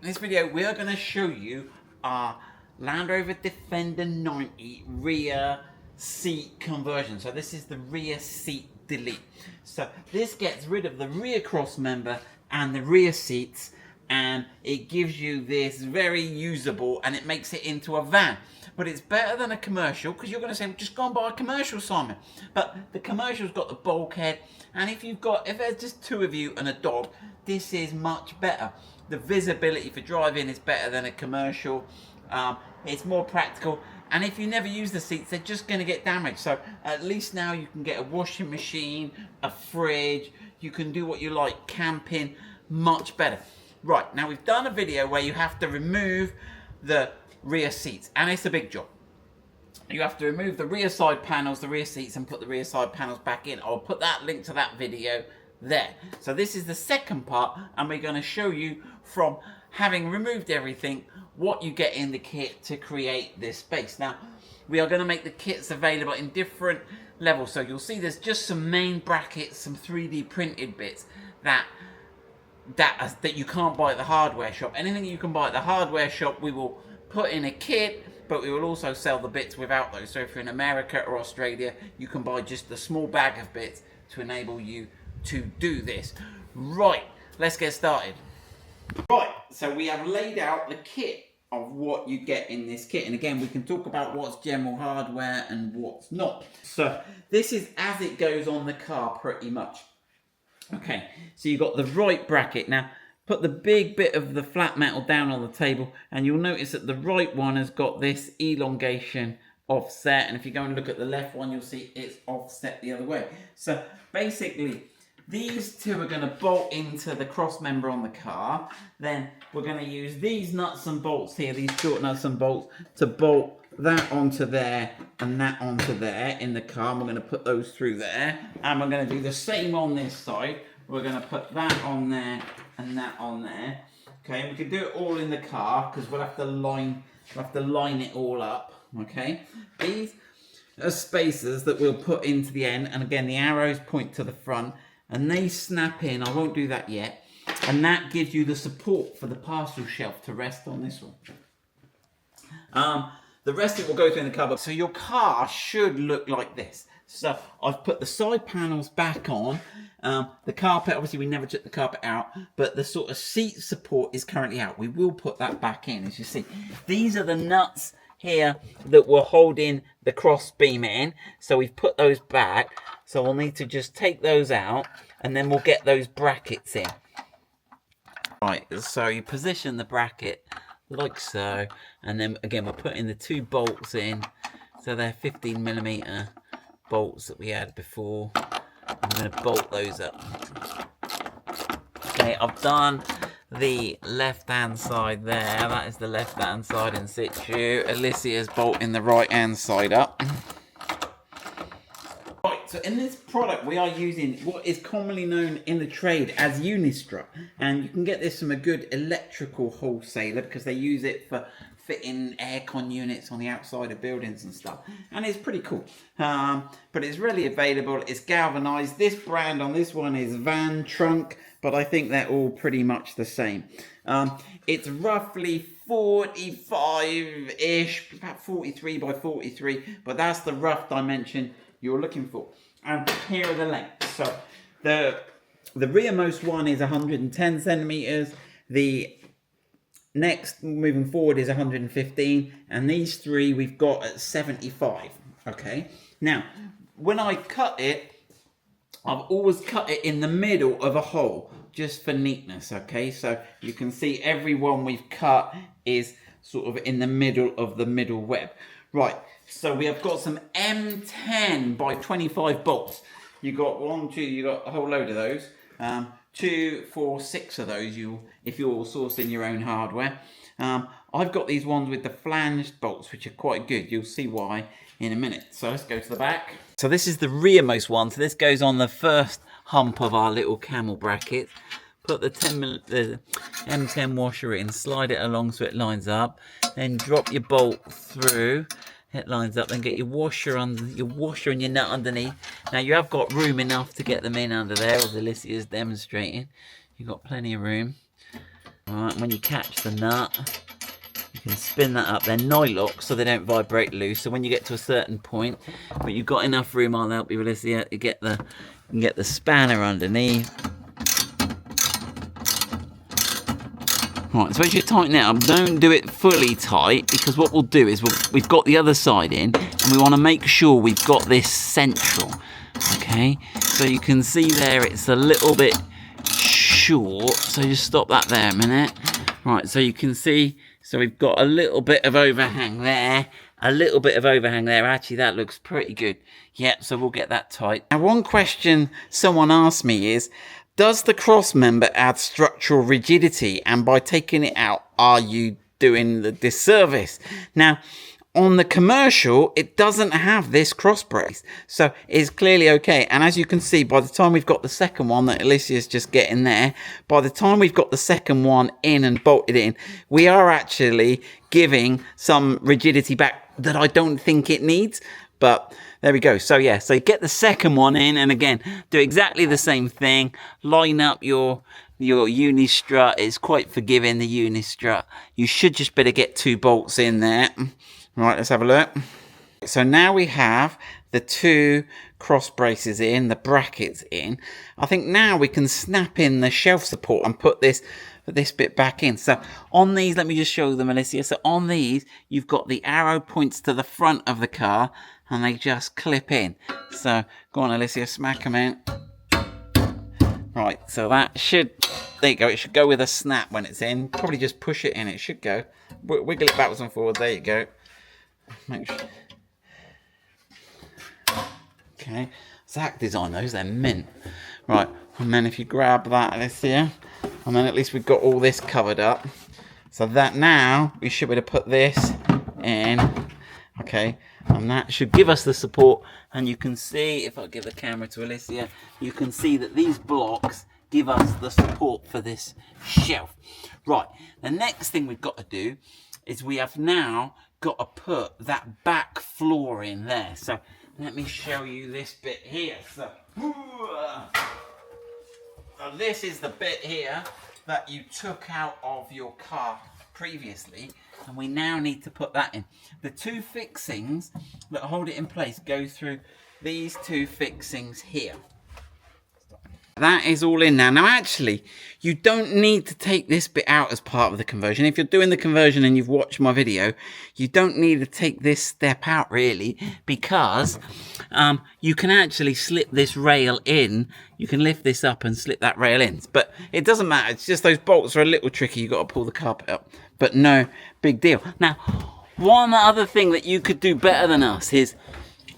In this video, we are going to show you our Land Rover Defender 90 rear seat conversion. So this is the rear seat delete. So this gets rid of the rear cross member and the rear seats, and it gives you this very usable, and it makes it into a van. But it's better than a commercial, because you're going to say, well, just go and buy a commercial, Simon. But the commercial's got the bulkhead, and if there's just two of you and a dog, this is much better. The visibility for driving is better than a commercial. It's more practical, and if you never use the seats, they're just going to get damaged. So at least now you can get a washing machine, a fridge, you can do what you like, camping, much better. Right, now we've done a video where you have to remove the rear seats, and it's a big job. You have to remove the rear side panels, the rear seats, and put the rear side panels back in. I'll put that link to that video there. So this is the second part, and we're going to show you from having removed everything what you get in the kit to create this space. Now we are going to make the kits available in different levels, so you'll see there's just some main brackets, some 3D printed bits that you can't buy at the hardware shop. Anything you can buy at the hardware shop we will put in a kit, but we will also sell the bits without those. So if you're in America or Australia, you can buy just a small bag of bits to enable you to do this. Right, let's get started. Right, so we have laid out the kit of what you get in this kit, and again we can talk about what's general hardware and what's not. So this is as it goes on the car pretty much. Okay, so you've got the right bracket. Now put the big bit of the flat metal down on the table, and you'll notice that the right one has got this elongation offset, and if you go and look at the left one, you'll see it's offset the other way. So basically these two are going to bolt into the cross member on the car. Then we're going to use these nuts and bolts here, these short nuts and bolts, to bolt that onto there and that onto there in the car. And we're going to put those through there, and we're going to do the same on this side. We're going to put that on there and that on there. Okay, and we can do it all in the car because we'll have to line it all up. Okay, these are spacers that we'll put into the end, and again the arrows point to the front, and they snap in. I won't do that yet, and that gives you the support for the parcel shelf to rest on this one. The rest of it will go through in the cupboard. So your car should look like this. So I've put the side panels back on. The carpet, obviously we never took the carpet out, but the sort of seat support is currently out. We will put that back in, as you see. These are the nuts here that were holding the cross beam in. So we've put those back. So we'll need to just take those out, and then we'll get those brackets in. Right, so you position the bracket like so, and then again we're putting the two bolts in. So they're 15mm bolts that we had before. I'm going to bolt those up. Okay, I've done the left hand side there. That is the left hand side in situ. Alicia's bolting the right hand side up. Right, so in this product we are using what is commonly known in the trade as unistrut, and you can get this from a good electrical wholesaler because they use it for fitting aircon units on the outside of buildings and stuff, and it's pretty cool. But it's really available. It's galvanized. This brand on this one is Van Trunk, but I think they're all pretty much the same. It's roughly 45-ish, about 43 by 43, but that's the rough dimension you're looking for. And here are the lengths. So the rearmost one is 110 centimeters. The next moving forward is 115, and these three we've got at 75. Okay, now when I cut it, I've always cut it in the middle of a hole just for neatness. Okay, so you can see every one we've cut is sort of in the middle of the middle web. Right, so we have got some M10 by 25 bolts. You got you got a whole load of those. 2, 4, 6 of those if you're sourcing your own hardware. I've got these ones with the flanged bolts, which are quite good. You'll see why in a minute. So let's go to the back. So this is the rearmost one. So this goes on the first hump of our little camel bracket. Put the M10 washer in, slide it along so it lines up. Then drop your bolt through. It lines up, then get your washer and your nut underneath. Now you have got room enough to get them in under there, as Alicia is demonstrating. You've got plenty of room. Alright, when you catch the nut, you can spin that up. They're nylock, so they don't vibrate loose. So when you get to a certain point, but you've got enough room, I'll help you with this. Yeah, you get the spanner underneath. Right, so as you tighten it up, don't do it fully tight, because what we'll do is we've got the other side in, and we want to make sure we've got this central. Okay, so you can see there it's a little bit short, so just stop that there a minute. Right, so you can see, so we've got a little bit of overhang there, a little bit of overhang there. Actually, that looks pretty good. Yep, so we'll get that tight. Now, one question someone asked me is, does the cross member add structural rigidity, and by taking it out, are you doing the disservice? Now, on the commercial, it doesn't have this cross brace, so it's clearly okay. And as you can see, by the time we've got the second one that Alicia's just getting there, by the time we've got the second one in and bolted in, we are actually giving some rigidity back that I don't think it needs, but there we go. So yeah, so get the second one in, and again, do exactly the same thing. Line up your unistrut. It's quite forgiving, the unistrut. You should just better get 2 bolts in there. Right, let's have a look. So now we have the 2 cross braces in, the brackets in. I think now we can snap in the shelf support and put this bit back in. So on these, let me just show them, Alicia. So on these, you've got the arrow points to the front of the car, and they just clip in. So go on, Alicia, smack them in. Right, so that should, there you go. It should go with a snap when it's in. Probably just push it in. It should go. Wiggle it backwards and forwards. There you go. Make sure. Okay, Zach designed those, they're mint. Right, and then if you grab that, Alicia, and then at least we've got all this covered up. So that now, we should be able to put this in. Okay, and that should give us the support. And you can see, if I give the camera to Alicia, you can see that these blocks give us the support for this shelf. Right, the next thing we've got to do is we have now got to put that back floor in there. So let me show you this bit here. So this is the bit here that you took out of your car previously, and we now need to put that in. The 2 fixings that hold it in place go through these 2 fixings here. That is all in now. Now actually, you don't need to take this bit out as part of the conversion. If you're doing the conversion and you've watched my video, you don't need to take this step out really, because you can actually slip this rail in. You can lift this up and slip that rail in. But it doesn't matter. It's just those bolts are a little tricky. You've got to pull the carpet up. But no big deal. Now, one other thing that you could do better than us is,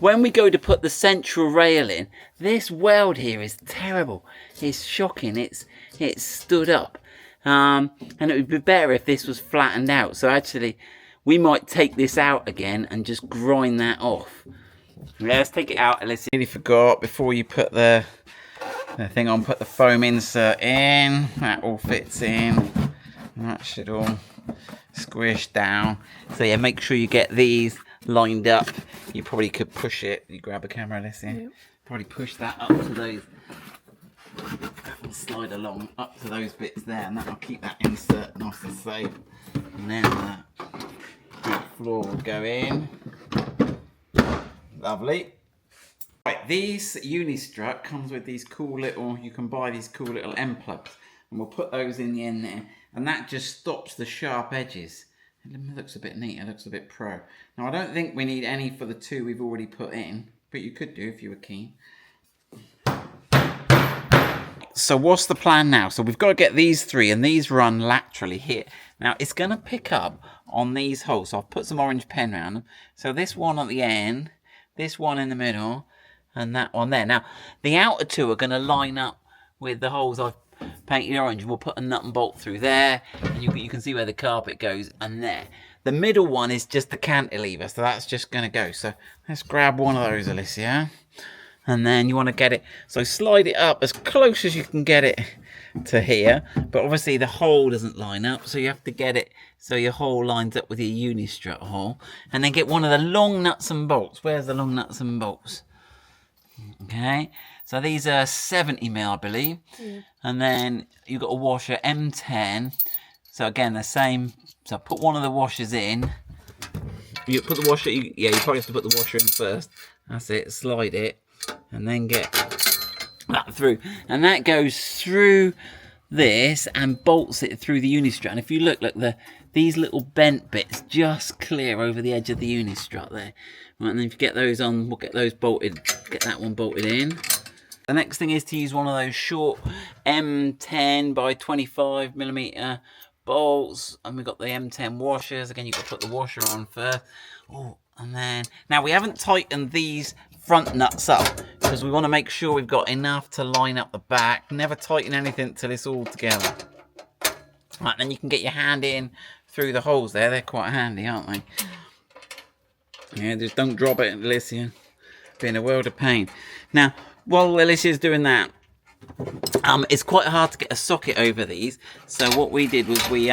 when we go to put the central rail in, this weld here is terrible. It's shocking. It's stood up. And it would be better if this was flattened out. So actually, we might take this out again and just grind that off. Let's take it out. Let's really forgot, before you put the thing on, put the foam insert in. That all fits in. And that should all squish down. So yeah, make sure you get these lined up. You probably could push it. You grab a camera, Alicia. Yep. Probably push that up to those. Slide along up to those bits there, and that'll keep that insert nice and safe. And then that floor will go in. Lovely. Right, these unistrut comes with these cool little. You can buy these cool little end plugs, and we'll put those in the end there, and that just stops the sharp edges. It looks a bit neat, it looks a bit pro. Now I don't think we need any for the 2 we've already put in, but you could do if you were keen. So what's the plan now? So we've got to get these 3, and these run laterally here. Now it's going to pick up on these holes, so I've put some orange pen around them. So this one at the end, this one in the middle, and that one there. Now the outer 2 are going to line up with the holes I've painted orange, and we'll put a nut and bolt through there, and you can see where the carpet goes, and there. The middle one is just the cantilever, so that's just going to go. So let's grab one of those, Alicia, and then you want to get it, so slide it up as close as you can get it to here, but obviously the hole doesn't line up, so you have to get it so your hole lines up with your unistrut hole, and then get one of the long nuts and bolts. Where's the long nuts and bolts? Okay, so these are 70mm, I believe. Yeah. And then you've got a washer M10, So again, the same. So put one of the washers in. You put the washer, you probably have to put the washer in first. That's it, slide it, and then get that through. And that goes through this and bolts it through the unistrut. And if you look, these little bent bits just clear over the edge of the unistrut there. Right, and then if you get those on, we'll get those bolted, get that one bolted in. The next thing is to use one of those short M10 by 25 millimeter bolts, and we've got the M10 washers. Again, you've got to put the washer on first. Oh, and then now we haven't tightened these front nuts up because we want to make sure we've got enough to line up the back. Never tighten anything till it's all together. Right, then you can get your hand in through the holes there. They're quite handy, aren't they? Yeah, just don't drop it, Alicia. Being a world of pain. Now, while Alicia's doing that, it's quite hard to get a socket over these. So what we did was we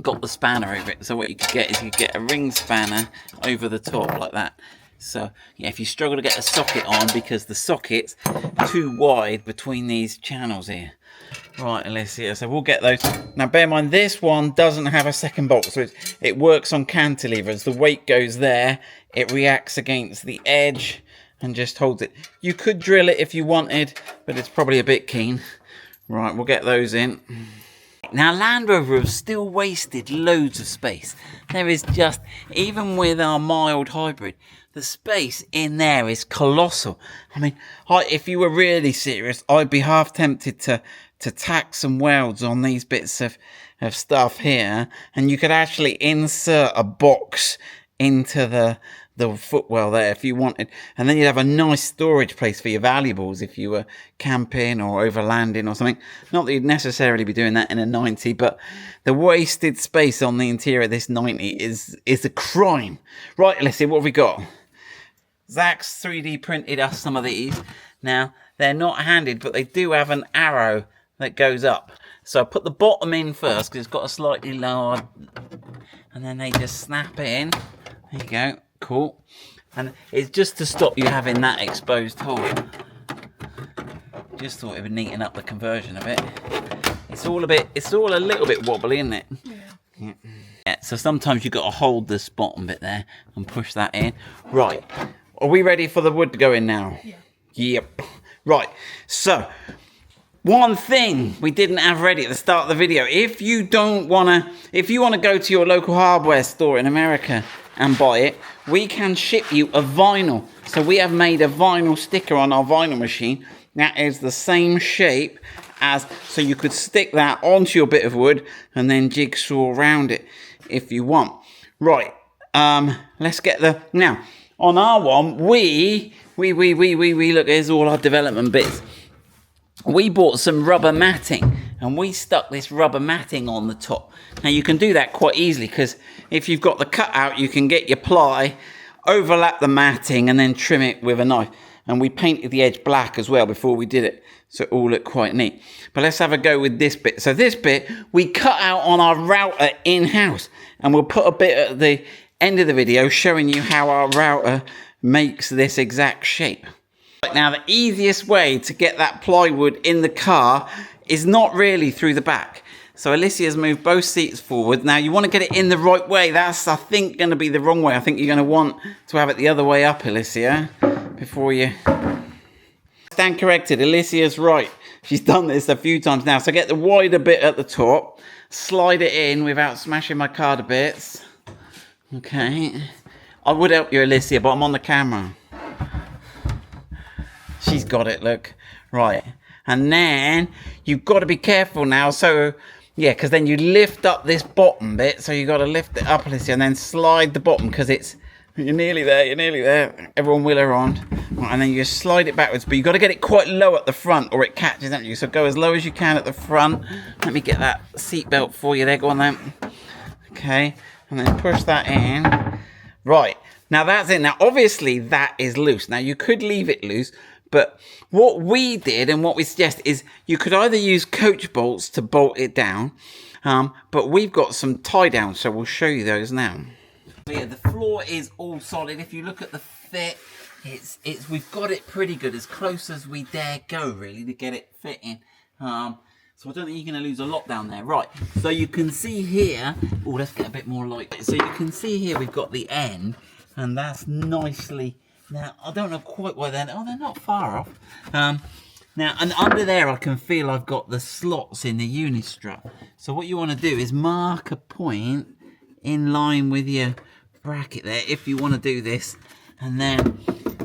got the spanner over it. So what you could get is you get a ring spanner over the top like that. So yeah, if you struggle to get a socket on because the socket's too wide between these channels here. Right, Alicia, so we'll get those. Now bear in mind, this one doesn't have a second bolt, so it works on cantilevers. The weight goes there, it reacts against the edge and just holds it. You could drill it if you wanted, but it's probably a bit keen. Right, we'll get those in. Now Land Rover have still wasted loads of space. There is just, even with our mild hybrid, the space in there is colossal. I mean, if you were really serious, I'd be half tempted to tack some welds on these bits of stuff here, and you could actually insert a box into the footwell there if you wanted, and then you'd have a nice storage place for your valuables if you were camping or overlanding or something. Not that you'd necessarily be doing that in a 90, but the wasted space on the interior of this 90 is a crime. Right, let's see what have we got. Zach's 3D printed us some of these. Now they're not handed, but they do have an arrow that goes up. So I put the bottom in first because it's got a slightly lower, and then they just snap in. There you go. Cool. And it's just to stop you having that exposed hole. Just thought it would neaten up the conversion a bit. It's all a little bit wobbly, isn't it? Yeah. Yeah, so sometimes you've got to hold this bottom bit there and push that in. Right. Are we ready for the wood to go in now? Yeah. Yep. Right. So one thing we didn't have ready at the start of the video, if you want to go to your local hardware store in America and buy it, we can ship you a vinyl. So we have made a vinyl sticker on our vinyl machine that is the same shape as, so you could stick that onto your bit of wood and then jigsaw around it if you want. Right, let's get now on our one, we look, here's all our development bits. We bought some rubber matting and we stuck this rubber matting on the top. Now you can do that quite easily because if you've got the cutout, you can get your ply, overlap the matting and then trim it with a knife. And we painted the edge black as well before we did it, so it all looked quite neat. But let's have a go with this bit. So this bit we cut out on our router in-house, and we'll put a bit at the end of the video showing you how our router makes this exact shape. Right, now the easiest way to get that plywood in the car is not really through the back. So Alicia's moved both seats forward. Now you want to get it in the right way. That's, I think, going to be the wrong way. I think you're going to want to have it the other way up, Alicia, before you... Stand corrected, Alicia's right. She's done this a few times now. So get the wider bit at the top, slide it in without smashing my car to bits. Okay. I would help you, Alicia, but I'm on the camera. She's got it, look. Right. And then you've got to be careful now. So, yeah, because then you lift up this bottom bit. So you've got to lift it up, Alicia, and then slide the bottom because it's... You're nearly there, you're nearly there. Everyone wheel around. Right, and then you slide it backwards, but you've got to get it quite low at the front or it catches, don't you? So go as low as you can at the front. Let me get that seatbelt for you there. Go on then. Okay. And then push that in. Right. Now that's it. Now, obviously, that is loose. Now, you could leave it loose, but what we did and what we suggest is you could either use coach bolts to bolt it down, but we've got some tie downs, so we'll show you those now. Yeah, the floor is all solid. If you look at the fit, we've got it pretty good, as close as we dare go, really, to get it fitting. So I don't think you're going to lose a lot down there. Right, so you can see here, oh, let's get a bit more light. So you can see here we've got the end, and that's nicely, now I don't know quite why they're not far off. Now, and under there I can feel I've got the slots in the unistrut. So what you want to do is mark a point in line with your bracket there, if you want to do this. And then,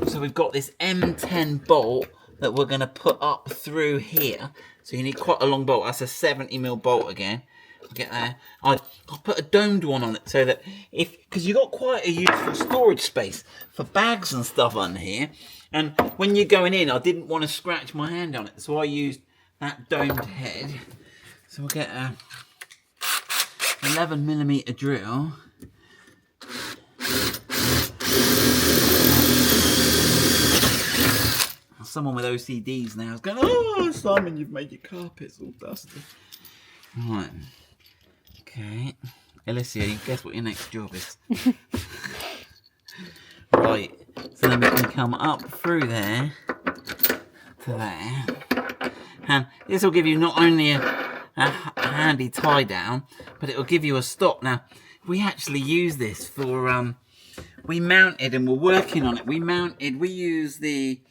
so we've got this M10 bolt that we're going to put up through here. So you need quite a long bolt. That's a 70mm bolt again. I'll get there. I'll put a domed one on it so that because you've got quite a useful storage space for bags and stuff on here. And when you're going in, I didn't want to scratch my hand on it. So I used that domed head. So we'll get a 11mm drill. Someone with OCDs now is going, oh, Simon, you've made your carpets all dusty. Right. Okay. Alicia, you guess what your next job is? Right. So then we can come up through there to there. And this will give you not only a handy tie down, but it will give you a stop. Now, we actually use this for, we mounted and we're working on it. We use the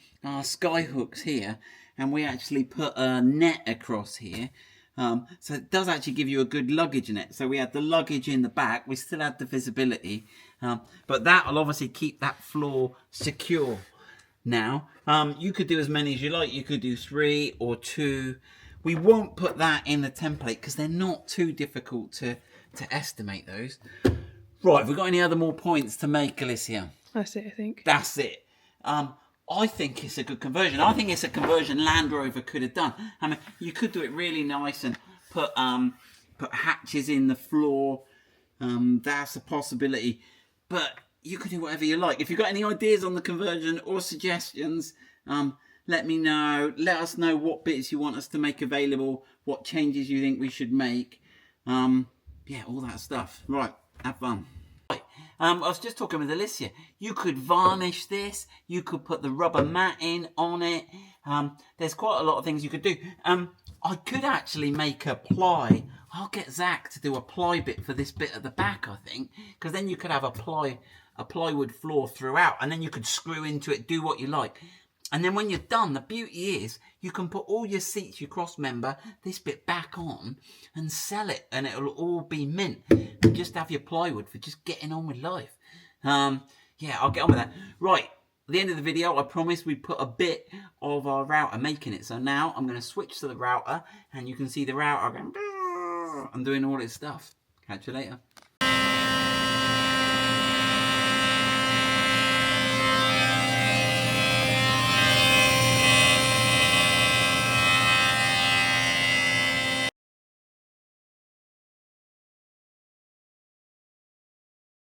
sky hooks here, and we actually put a net across here, so it does actually give you a good luggage net. So we had the luggage in the back, we still had the visibility, but that will obviously keep that floor secure. Now you could do as many as you like. You could do 3 or 2. We won't put that in the template because they're not too difficult to estimate those. Right, have we got any other more points to make, Alicia? That's it, I think. That's it. I think it's a good conversion. I think it's a conversion Land Rover could have done. I mean, you could do it really nice and put hatches in the floor. That's a possibility. But you could do whatever you like. If you've got any ideas on the conversion or suggestions, let me know. Let us know what bits you want us to make available, what changes you think we should make. Yeah, all that stuff. Right, have fun. I was just talking with Alicia. You could varnish this. You could put the rubber matting on it. There's quite a lot of things you could do. I could actually make a ply. I'll get Zach to do a ply bit for this bit at the back, I think. Because then you could have a plywood floor throughout. And then you could screw into it, do what you like. And then when you're done, the beauty is you can put all your seats, your cross member, this bit back on and sell it. And it'll all be mint. And just have your plywood for just getting on with life. Yeah, I'll get on with that. Right, at the end of the video, I promised we'd put a bit of our router making it. So now I'm going to switch to the router. And you can see the router going, and doing all its stuff. Catch you later.